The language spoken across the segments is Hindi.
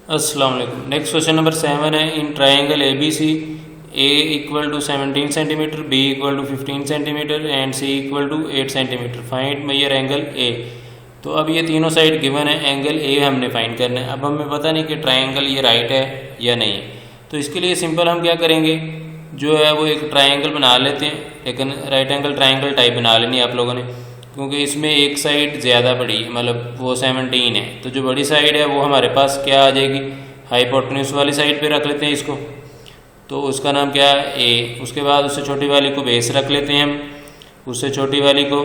अस्सलाम वालेकुम। नेक्स्ट क्वेश्चन नंबर 7 है। In triangle A B C A equal to 17 centimetre, B equal to 15 centimetre and C equal to 8 centimetre. Find measure angle A. तो अब ये तीनों साइड गिवन है, एंगल ए हमने फाइंड करना है। अब हमें पता नहीं कि ट्राइंगल ये राइट है या नहीं है, तो इसके लिए सिंपल हम क्या करेंगे, जो है वो एक ट्राइंगल बना लेते हैं, लेकिन राइट एंगल ट्राइंगल टाइप बना लेनी है आप लोगों ने, क्योंकि इसमें एक साइड ज़्यादा बड़ी है, मतलब वो 17 है, तो जो बड़ी साइड है वो हमारे पास क्या आ जाएगी, हाइपोटेन्यूज वाली साइड पे रख लेते हैं इसको, तो उसका नाम क्या है ए। उसके बाद उससे छोटी वाली को बेस रख लेते हैं हम, उससे छोटी वाली को,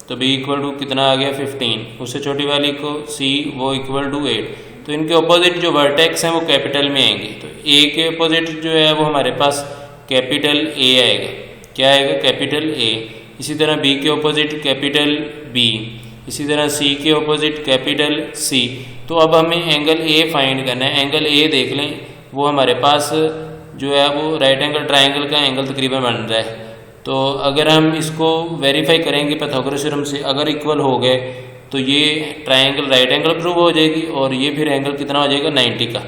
तो बी इक्वल टू कितना आ गया 15, उससे छोटी वाली को सी वो इक्वल टू 8। तो इनके अपोजिट जो वर्टेक्स हैं वो कैपिटल में आएंगे, तो ए के अपोजिट जो है वो हमारे पास कैपिटल ए आएगा। क्या आएगा, कैपिटल ए। इसी तरह बी के ऑपोजिट कैपिटल बी, इसी तरह सी के ऑपोजिट कैपिटल सी। तो अब हमें एंगल ए फाइंड करना है। एंगल ए देख लें, वो हमारे पास जो है वो राइट एंगल ट्राइंगल का एंगल तकरीबन बन रहा है। तो अगर हम इसको वेरीफाई करेंगे पाइथागोरस थ्योरम से, अगर इक्वल हो गए तो ये ट्राइंगल राइट एंगल प्रूव हो जाएगी और ये फिर एंगल कितना हो जाएगा 90 का।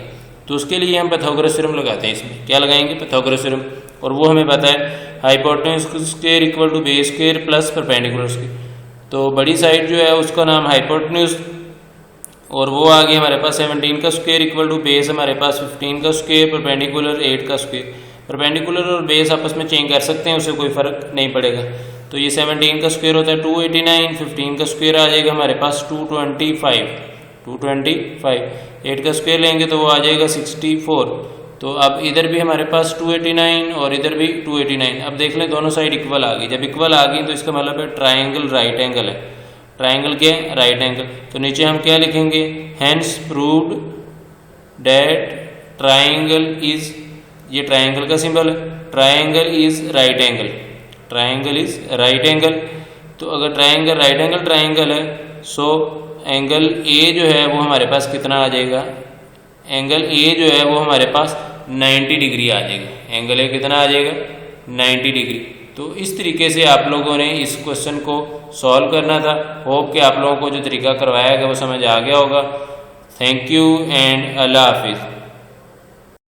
तो उसके लिए हम पाइथागोरस थ्योरम लगाते हैं। इसमें क्या लगाएंगे, पाइथागोरस थ्योरम, और वो हमें पता है hypotenuse square equal to base square plus perpendicular square. तो बड़ी साइड जो है उसका नाम हाइपोटेन्यूज, और वो आ गया हमारे पास 17 का स्क्वायर इक्वल टू बेस हमारे पास 15 का स्क्वायर परपेंडिकुलर 8 का स्क्वायर। परपेंडिकुलर और बेस आपस में चेंज कर सकते हैं, उससे कोई फर्क नहीं पड़ेगा। तो ये 17 का स्क्वायर होता है 289, 15 का स्क्वायर आ जाएगा हमारे पास 225, 8 का स्क्वायर लेंगे तो वो आ जाएगा 64। तो अब इधर भी हमारे पास 289 और इधर भी 289। अब देख लें दोनों साइड इक्वल आ गई। जब इक्वल आ गई तो इसका मतलब है ट्राइंगल राइट एंगल है। ट्राइंगल क्या है, राइट एंगल। तो नीचे हम क्या लिखेंगे, hence proved that triangle is, ये ट्राइंगल का सिंबल है, triangle is right angle, triangle is right angle. तो अगर ट्राइंगल राइट एंगल ट्राइंगल है, सो एंगल ए जो है वो हमारे पास कितना आ जाएगा, एंगल ए जो है वो हमारे पास 90 डिग्री आ जाएगा। एंगल ए कितना आ जाएगा, 90 डिग्री। तो इस तरीके से आप लोगों ने इस क्वेश्चन को सॉल्व करना था। होप कि आप लोगों को जो तरीका करवाया गया वो समझ आ गया होगा। थैंक यू एंड अल्लाह हाफिज़।